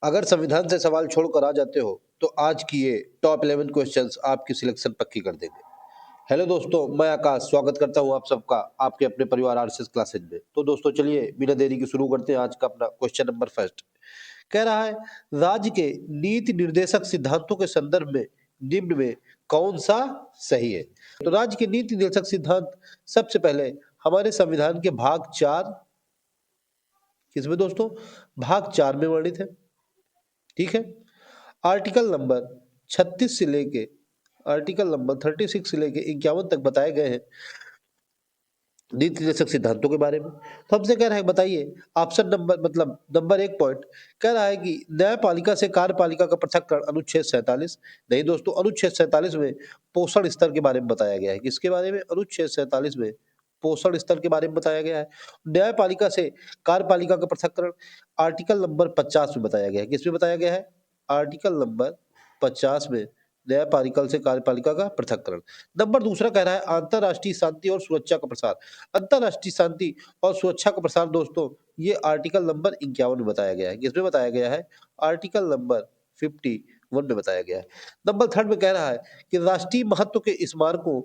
अगर संविधान से सवाल छोड़कर आ जाते हो तो आज की ये टॉप 11 क्वेश्चंस आपकी सिलेक्शन पक्की कर देंगे। हेलो दोस्तों, मैं आकाश स्वागत करता हूं आप सबका आपके अपने परिवार आरएसएस क्लासेज में। तो दोस्तों चलिए बिना देरी के शुरू करते हैं आज का अपना क्वेश्चन नंबर फर्स्ट। कह रहा है, राज्य के नीति निर्देशक सिद्धांतों के संदर्भ में निम्न में कौन सा सही है। तो राज्य के नीति निर्देशक सिद्धांत सबसे पहले हमारे संविधान के भाग 4, किसमें दोस्तों, भाग 4 में वर्णित है। ठीक है। आर्टिकल नंबर 36 से लेके आर्टिकल नंबर 36 से लेके 51 तक बताए गए हैं नीति निर्देशक सिद्धांतों के बारे में। तो हमसे कह रहा है बताइए, ऑप्शन नंबर मतलब नंबर 1 पॉइंट कह रहा है कि न्यायपालिका से कार्यपालिका का पृथक्करण, अनुच्छेद 47। नहीं दोस्तों, अनुच्छेद 47 में पोषण स्तर के बारे में बताया गया है। किसके बारे में? अनुच्छेद 47 में पोषण स्तर के बारे में बताया गया है। न्यायपालिका से कार्यपालिका का पृथक्करण आर्टिकल नंबर 50 में बताया गया है। किसमें बताया गया है? आर्टिकल नंबर 50 में न्यायपालिका से कार्यपालिका का पृथक्करण। नंबर दूसरा कह रहा है अंतरराष्ट्रीय शांति और सुरक्षा का प्रसार। अंतरराष्ट्रीय शांति और सुरक्षा का प्रसार दोस्तों, ये आर्टिकल नंबर 51 में बताया गया है। किसमें बताया गया है? आर्टिकल नंबर 51 में बताया गया है। नंबर थर्ड में कह रहा है कि राष्ट्रीय महत्व के स्मारकों,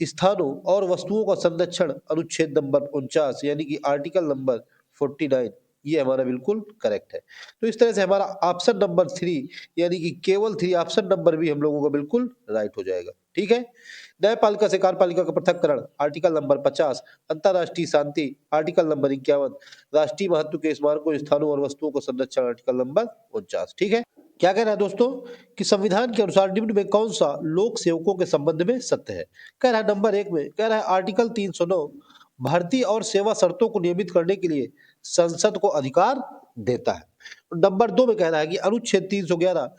स्थानों और वस्तुओं का संरक्षण, अनुच्छेद नंबर 49 यानी कि आर्टिकल नंबर 49, ये हमारा बिल्कुल करेक्ट है। तो इस तरह से हमारा ऑप्शन नंबर 3 यानी कि केवल 3 ऑप्शन नंबर भी हम लोगों का बिल्कुल राइट हो जाएगा। ठीक है। न्यायपालिका से कार्यपालिका का पृथक्करण आर्टिकल नंबर 50, अंतरराष्ट्रीय शांति आर्टिकल नंबर 51, राष्ट्रीय महत्व के स्मारकों, स्थानों और वस्तुओं का संरक्षण आर्टिकल नंबर 49। ठीक है। क्या कह रहा है दोस्तों कि संविधान के अनुसार निम्न में कौन सा लोक सेवकों के संबंध में सत्य है। कह रहा है नंबर 1 में कह रहा है आर्टिकल 309 भर्ती और सेवा शर्तों को नियमित करने के लिए संसद को अधिकार देता है। नंबर 2 में कह रहा है कि अनुच्छेद 311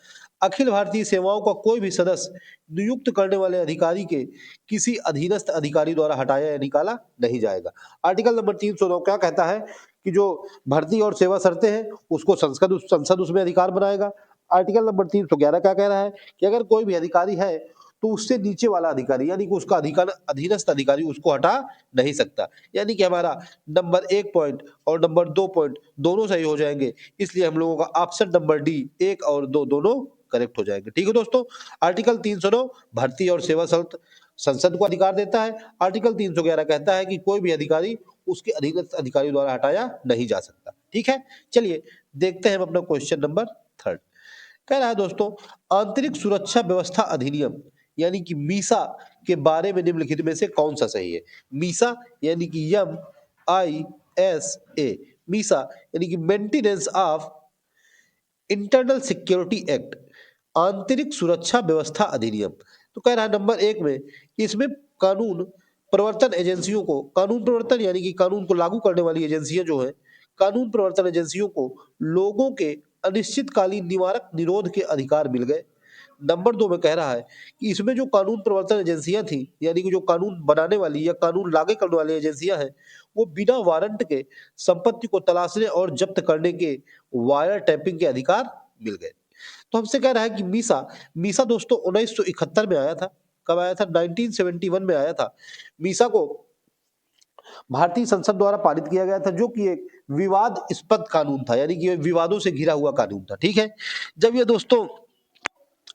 अखिल भारतीय सेवाओं का कोई भी सदस्य नियुक्त करने वाले अधिकारी के किसी अधीनस्थ अधिकारी द्वारा हटाया या निकाला नहीं जाएगा। आर्टिकल नंबर 309 क्या कहता है कि जो भर्ती और सेवा शर्तें हैं उसको संसद उसमें अधिकार बनाएगा। आर्टिकल नंबर 311 क्या कह रहा है कि अगर कोई भी अधिकारी है तो उससे नीचे वाला अधिकारी यानी कि उसका अधिकार अधीनस्थ अधिकारी उसको हटा नहीं सकता। यानी कि हमारा नंबर 1 पॉइंट और नंबर 2 पॉइंट दोनों सही हो जाएंगे। इसलिए हम लोगों का ऑप्शन नंबर डी 1 और 2 दोनों करेक्ट हो जाएंगे। ठीक है दोस्तों। आर्टिकल 309 भर्ती और सेवा शर्त संसद को अधिकार देता है। आर्टिकल 311 कहता है कि कोई भी अधिकारी उसके अधीनस्थ अधिकारी द्वारा हटाया नहीं जा सकता। ठीक है। चलिए देखते हैं हम अपना क्वेश्चन नंबर 3। कह रहा है दोस्तों, आंतरिक सुरक्षा व्यवस्था अधिनियम यानी कि मीसा के बारे में निम्नलिखित में से कौन सा सही है। मीसा यानी कि MISA, मीसा यानी कि maintenance of internal security act, आंतरिक सुरक्षा व्यवस्था अधिनियम। तो कह रहा है नंबर 1 में इसमें कानून प्रवर्तन एजेंसियों को, कानून प्रवर्तन यानी कि कानून को लागू करने वाली एजेंसियां जो है, कानून प्रवर्तन एजेंसियों को लोगों के अनिश्चितकालीन निवारक निरोध के अधिकार मिल गए। नंबर 2 में कह रहा है कि इसमें जो कानून प्रवर्तन एजेंसियां थी यानी कि जो कानून बनाने वाली या कानून लागू करने वाली एजेंसियां हैं, वो बिना वारंट के संपत्ति को तलाशने और जब्त करने के वायर टैपिंग के अधिकार मिल गए। तो हमसे कह रहा है कि मीसा, मीसा दोस्तों 1971 में आया था। कब आया था? 1971 में आया था। मीसा को भारतीय संसद द्वारा पारित किया गया था, जो कि एक विवादास्पद कानून था यानी कि विवादों से घिरा हुआ कानून था। ठीक है। जब ये दोस्तों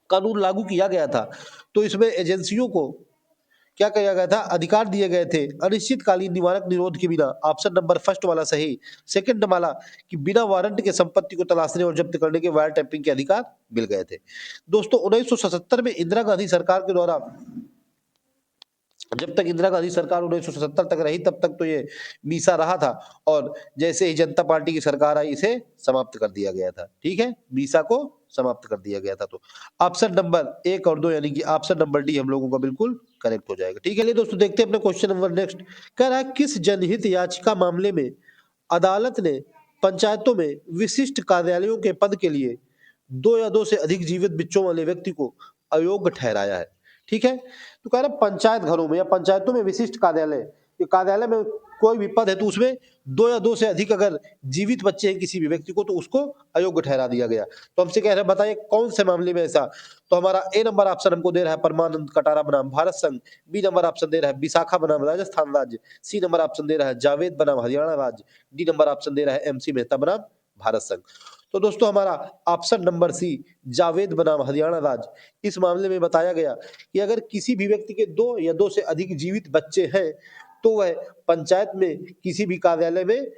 कानून लागू किया गया था तो इसमें एजेंसियों को क्या किया गया था? अधिकार दिए गए थे अनिश्चितकालीन निवारक निरोध के बिना। ऑप्शन नंबर फर्स्ट वाला सही। सेकंड वाला कि बिना वारंट के संपत्ति को तलाशने और जब्त करने के वायर टैपिंग के अधिकार मिल गए थे। दोस्तों 1977 में इंदिरा गांधी सरकार के द्वारा, जब तक इंदिरा गांधी सरकार 1977 तक रही तब तक तो ये मीसा रहा था, और जैसे ही जनता पार्टी की सरकार आई इसे समाप्त कर दिया गया था। ठीक है। मीसा को समाप्त कर दिया गया था। तो ऑप्शन नंबर 1 और 2 यानी कि ऑप्शन नंबर डी हम लोगों का बिल्कुल करेक्ट हो जाएगा। ठीक है। लिए दोस्तों देखते हैं अपने क्वेश्चन नंबर नेक्स्ट। कह रहा है किस जनहित याचिका मामले में अदालत ने पंचायतों में विशिष्ट कार्यालयों के पद के लिए 2 या 2 से अधिक जीवित बच्चों वाले व्यक्ति को अयोग्य ठहराया है। ठीक है। तो कह रहा पंचायत घरों में या पंचायतों में विशिष्ट कार्यालय, ये कार्यालय में कोई भी पद है तो उसमें 2 या 2 से अधिक अगर जीवित बच्चे हैं किसी भी व्यक्ति को तो उसको अयोग्य ठहरा दिया गया। तो हमसे कह रहे हैं बताइए कौन से मामले में ऐसा। तो हमारा ए नंबर ऑप्शन हमको दे रहा है परमानंद कटारा बनाम भारत संघ, बी नंबर ऑप्शन दे रहा है विशाखा बनाम राजस्थान राज्य, सी नंबर ऑप्शन दे रहा है जावेद बनाम हरियाणा राज्य, डी नंबर ऑप्शन दे रहा है MC मेहता बनाम भारत संघ। तो दोस्तों हमारा ऑप्शन नंबर सी जावेद बनाम हरियाणा राज्य। इस मामले में बताया गया कि अगर किसी भी व्यक्ति के 2 या 2 से अधिक जीवित बच्चे हैं तो वह पंचायत में किसी भी कार्यालय में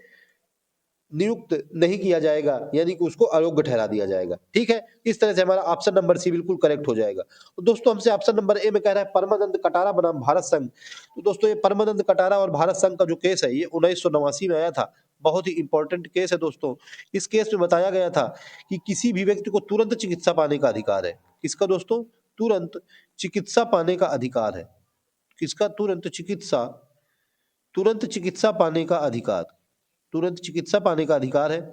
नियुक्त नहीं किया जाएगा, यानी कि उसको अयोग्य ठहरा दिया जाएगा। ठीक है, इस तरह से हमारा ऑप्शन नंबर सी बिल्कुल करेक्ट हो जाएगा। तो दोस्तों हमसे ऑप्शन नंबर ए में कह रहा है परमानंद कटारा बनाम भारत संघ। तो दोस्तों ये परमानंद कटारा और भारत संघ का जो केस है ये 1989 में आया था। बहुत ही इंपॉर्टेंट केस है दोस्तों। इस केस में बताया गया था कि किसी भी व्यक्ति को तुरंत चिकित्सा पाने का अधिकार है। किसका दोस्तों? तुरंत चिकित्सा पाने का अधिकार है। किसका? तुरंत चिकित्सा पाने का अधिकार। तुरंत चिकित्सा पाने का अधिकार है।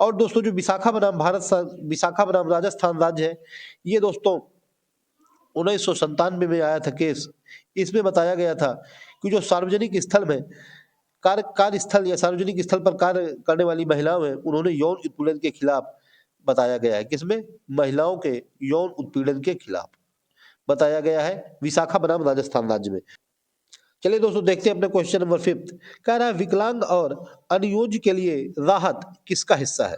और दोस्तों जो विशाखा बनाम राजस्थान राज्य है, ये दोस्तों 1997 में आया था केस। इसमें बताया गया था कि जो सार्वजनिक स्थल में कार्यस्थल या सार्वजनिक स्थल पर कार्य करने वाली महिलाओं हैं, उन्होंने यौन उत्पीड़न के खिलाफ बताया गया है। किसमें? महिलाओं के यौन उत्पीड़न के खिलाफ बताया गया है विशाखा बनाम राजस्थान राज्य में। चलिए दोस्तों देखते हैं अपने क्वेश्चन नंबर 5। कह रहा है विकलांग और अनुयोज्य के लिए राहत किसका हिस्सा है?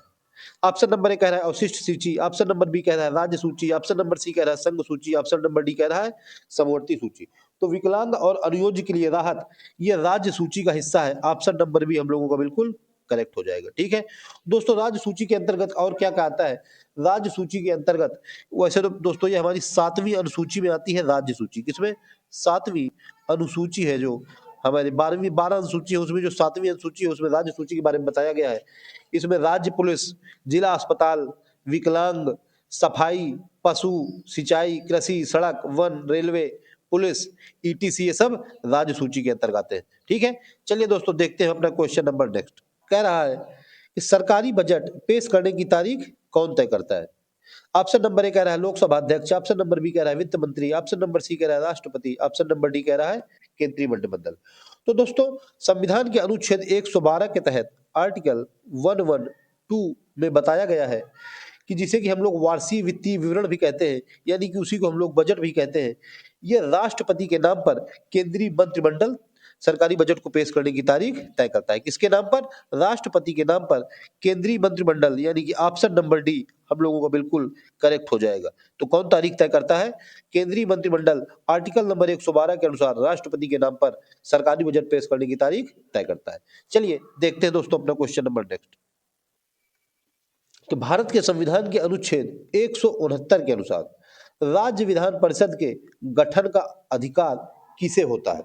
ऑप्शन नंबर ए कह रहा है अवशिष्ट सूची, ऑप्शन नंबर बी कह रहा है राज्य सूची, ऑप्शन नंबर सी कह रहा है संघ सूची, ऑप्शन नंबर डी कह रहा है समवर्ती सूची। तो विकलांग और अनुयोज्य के लिए राहत ये राज्य सूची का हिस्सा है। ऑप्शन नंबर बी हम लोगों का बिल्कुल करेक्ट हो जाएगा। ठीक है दोस्तों, राज्य सूची के अंतर्गत और क्या क्या आता है? राज्य सूची के अंतर्गत वैसे तो दोस्तों ये हमारी 7वीं अनुसूची में आती है राज्य सूची। किसमें? 7वीं अनुसूची है जो हमारी 12 अनुसूची है, उसमें जो 7वीं अनुसूची है उसमें राज्य सूची के बारे में बताया गया है। इसमें राज्य पुलिस, जिला अस्पताल, विकलांग, सफाई, पशु, सिंचाई, कृषि, सड़क, वन, रेलवे, पुलिस, ईटीसी ये सब राज्य सूची के अंतर्गत आते हैं। ठीक है, चलिए दोस्तों देखते हैं अपना क्वेश्चन नंबर नेक्स्ट। कह रहा है कि सरकारी बजट पेश करने की तारीख कौन तय करता है? ऑप्शन नंबर ए कह रहा है लोकसभा अध्यक्ष, ऑप्शन नंबर बी कह रहा है वित्त मंत्री, ऑप्शन नंबर सी कह रहा है राष्ट्रपति, ऑप्शन नंबर डी कह रहा है केंद्रीय मंत्रिमंडल। तो दोस्तों संविधान के अनुच्छेद 112 के तहत आर्टिकल 112 में बताया गया है कि जिसे कि हम लोग वार्षिक वित्तीय विवरण भी कहते हैं, यानी कि उसी को हम लोग बजट भी कहते हैं। ये राष्ट्रपति के नाम पर केंद्रीय मंत्रिमंडल सरकारी बजट को पेश करने की तारीख तय करता है। किसके नाम पर? राष्ट्रपति के नाम पर केंद्रीय मंत्रिमंडल, यानी कि ऑप्शन नंबर डी हम लोगों का बिल्कुल करेक्ट हो जाएगा। तो कौन तारीख तय करता है? केंद्रीय मंत्रिमंडल आर्टिकल नंबर 112 के अनुसार राष्ट्रपति के नाम पर सरकारी बजट पेश करने की तारीख तय करता है। चलिए देखते हैं दोस्तों अपना क्वेश्चन नंबर नेक्स्ट। तो भारत के संविधान के अनुच्छेद 169 के अनुसार राज्य विधान परिषद के गठन का अधिकार किसे होता है?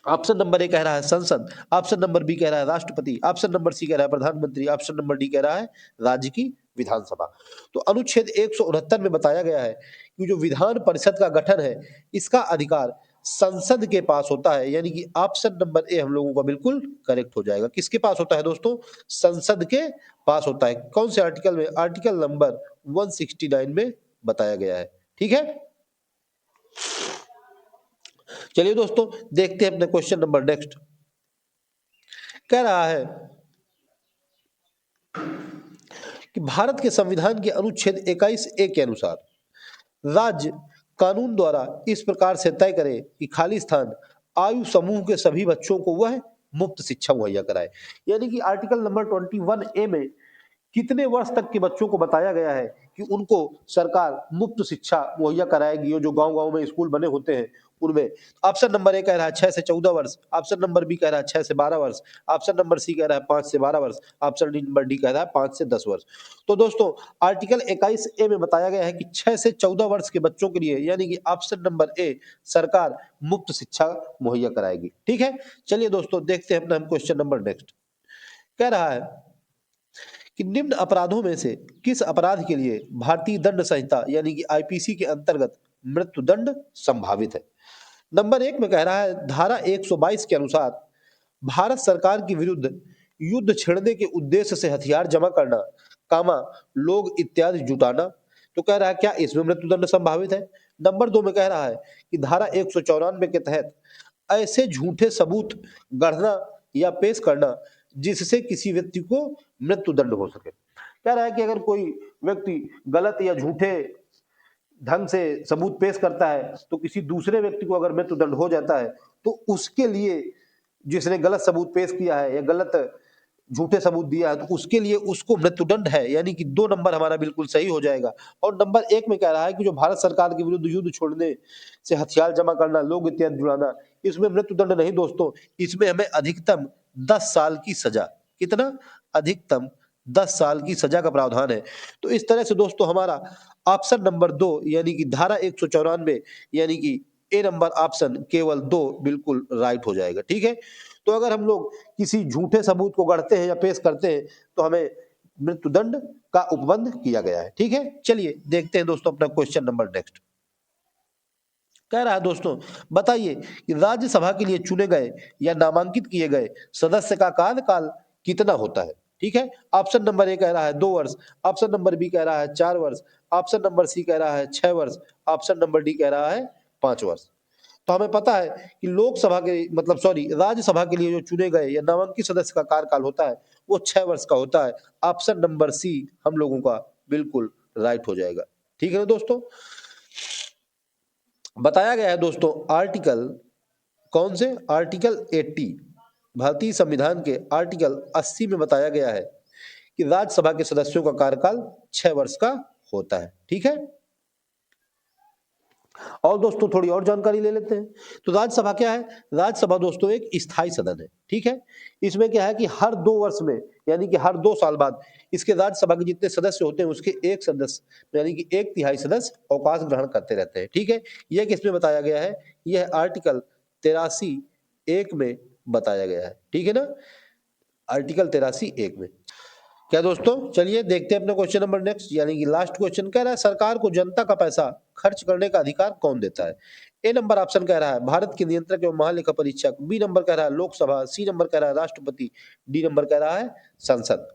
ऑप्शन नंबर ए कह रहा है संसद, ऑप्शन नंबर बी कह रहा है राष्ट्रपति, ऑप्शन नंबर सी कह रहा है प्रधानमंत्री, ऑप्शन नंबर डी कह रहा है राज्य की विधानसभा। तो अनुच्छेद 169 में बताया गया है कि जो विधान परिषद का गठन है इसका अधिकार संसद के पास होता है, यानी कि ऑप्शन नंबर ए हम लोगों का बिल्कुल करेक्ट हो जाएगा। किसके पास होता है दोस्तों? संसद के पास होता है। कौन से आर्टिकल में? आर्टिकल नंबर 169 में बताया गया है। ठीक है, चलिए दोस्तों देखते हैं अपने क्वेश्चन नंबर नेक्स्ट। कह रहा है कि भारत के संविधान के अनुच्छेद 21 ए के अनुसार राज्य कानून द्वारा इस प्रकार से तय करे कि खाली स्थान आयु समूह के सभी बच्चों को वह मुफ्त शिक्षा मुहैया कराए। यानी कि आर्टिकल नंबर 21 ए में कितने वर्ष तक के बच्चों को बताया गया है कि उनको सरकार मुफ्त शिक्षा मुहैया कराएगी। जो गांव-गांव में स्कूल बने होते हैं उनमें। ऑप्शन नंबर ए कह रहा है 6 से 14 वर्ष, ऑप्शन नंबर बी कह रहा है 6 से 12 वर्ष, ऑप्शन नंबर सी कह रहा है 5 से 12 वर्ष, ऑप्शन नंबर डी कह रहा है 5 से 10 वर्ष। तो दोस्तों आर्टिकल 21 ए में बताया गया है कि 6 से 14 वर्ष के बच्चों के लिए, यानी कि ऑप्शन नंबर ए सरकार मुफ्त शिक्षा मुहैया कराएगी। ठीक है, चलिए दोस्तों देखते हैं अपना हम क्वेश्चन नंबर नेक्स्ट। कह रहा है कि निम्न अपराधों में से किस अपराध के लिए भारतीय दंड संहिता यानी कि आईपीसी के अंतर्गत मृत्युदंड संभावित है? नंबर 1 में कह रहा है धारा 122 के अनुसार भारत सरकार के विरुद्ध युद्ध छेड़ने के उद्देश्य से हथियार जमा करना, कामा लोग इत्यादि जुटाना। तो कह रहा है क्या इसमें मृत्युदंड संभावित है? नंबर 2 में कह रहा है कि धारा 194 के तहत ऐसे झूठे सबूत गढ़ना या पेश करना जिससे किसी व्यक्ति को मृत्युदंड हो सके। कह रहा है कि अगर कोई व्यक्ति गलत या झूठे ढंग से सबूत पेश करता है तो किसी दूसरे व्यक्ति को अगर मृत्युदंड हो जाता है तो उसके लिए जिसने गलत सबूत पेश किया है या गलत झूठे सबूत दिया है तो उसके लिए उसको मृत्युदंड है, यानी कि 2 नंबर हमारा बिल्कुल सही हो जाएगा। और नंबर 1 में कह रहा है कि जो भारत सरकार के विरुद्ध युद्ध छोड़ने से हथियार जमा करना, लोग इत्यादि जुड़ाना, इसमें मृत्युदंड नहीं दोस्तों, इसमें हमें अधिकतम 10 साल की सजा, कितना? अधिकतम 10 साल की सजा का प्रावधान है। तो इस तरह से दोस्तों हमारा ऑप्शन नंबर 2 यानी कि धारा 194 यानी कि ए नंबर ऑप्शन केवल 2 बिल्कुल राइट हो जाएगा, ठीक है? तो अगर हम लोग किसी झूठे सबूत को गढ़ते हैं या पेश करते हैं तो हमें मृत्युदंड का उपबंध किया गया है, ठीक है? चलिए देखते हैं दोस्तों अपना क्वेश्चन नंबर नेक्स्ट। कह रहा है दोस्तों, बताइए कि राज्यसभा के लिए चुने गए या नामांकित किए गए सदस्य का कार्यकाल कितना होता है? ठीक है, ऑप्शन नंबर ए कह रहा है 2 वर्ष, ऑप्शन नंबर बी कह रहा है 4 वर्ष, ऑप्शन नंबर सी कह रहा है 6 वर्ष, ऑप्शन नंबर डी कह रहा है 5 वर्ष। तो हमें पता है कि लोकसभा के मतलब सॉरी राज्यसभा के लिए जो चुने गए या नामांकित सदस्य का कार्यकाल होता है वो 6 वर्ष का होता है। ऑप्शन नंबर सी हम लोगों का बिल्कुल राइट हो जाएगा, ठीक है ना दोस्तों? बताया गया है दोस्तों आर्टिकल कौन से? आर्टिकल 80 भारतीय संविधान के आर्टिकल 80 में बताया गया है कि राज्यसभा के सदस्यों का कार्यकाल 6 वर्ष का होता है, ठीक है? और दोस्तों थोड़ी और जानकारी ले लेते हैं। तो राज्यसभा क्या है? राज्यसभा दोस्तों एक स्थायी सदन है, ठीक है? इसमें क्या है कि हर 2 वर्ष में यानी कि हर 2 साल बाद इसके राज्यसभा के जितने सदस्य होते हैं उसके एक सदस्य यानी कि 1/3 सदस्य अवकाश ग्रहण करते रहते हैं, ठीक है? यह किसमें बताया गया है? यह आर्टिकल 83 1 में बताया गया है, ठीक है ना? आर्टिकल 83 1 में। क्या दोस्तों, चलिए देखते हैं अपना क्वेश्चन नंबर नेक्स्ट यानी कि लास्ट क्वेश्चन। कह रहा है सरकार को जनता का पैसा खर्च करने का अधिकार कौन देता है? ए नंबर ऑप्शन कह रहा है भारत के नियंत्रक एवं महालेखा परीक्षक, बी नंबर कह रहा है लोकसभा, सी नंबर कह रहा है राष्ट्रपति, डी नंबर कह रहा है संसद।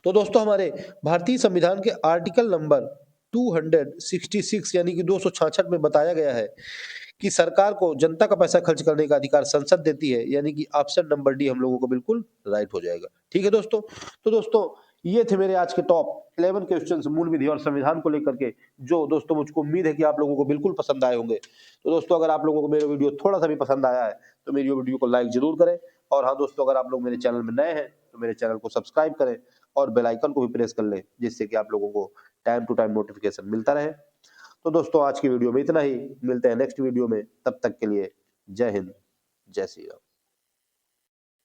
तो दोस्तों हमारे भारतीय संविधान के आर्टिकल नंबर 266 यानी कि 266 में बताया गया है कि सरकार को जनता का पैसा खर्च करने का अधिकार संसद देती है, यानी कि ऑप्शन नंबर डी हम लोगों को बिल्कुल राइट हो जाएगा, ठीक है दोस्तों? तो दोस्तों ये थे मेरे आज के टॉप 11 क्वेश्चंस मूल विधि और संविधान को लेकर के, जो दोस्तों मुझको उम्मीद है कि आप लोगों को बिल्कुल पसंद आए होंगे। तो दोस्तों अगर आप लोगों को मेरा वीडियो थोड़ा सा भी पसंद आया है तो मेरी वीडियो को लाइक जरूर करें। और हाँ दोस्तों, अगर आप लोग मेरे चैनल में नए हैं तो मेरे चैनल को सब्सक्राइब करें और बेल आइकन को भी प्रेस कर लें, जिससे कि आप लोगों को टाइम टू टाइम नोटिफिकेशन मिलता रहे। तो दोस्तों आज की वीडियो में इतना ही, मिलते हैं नेक्स्ट वीडियो में, तब तक के लिए जय हिंद, जय श्री राम।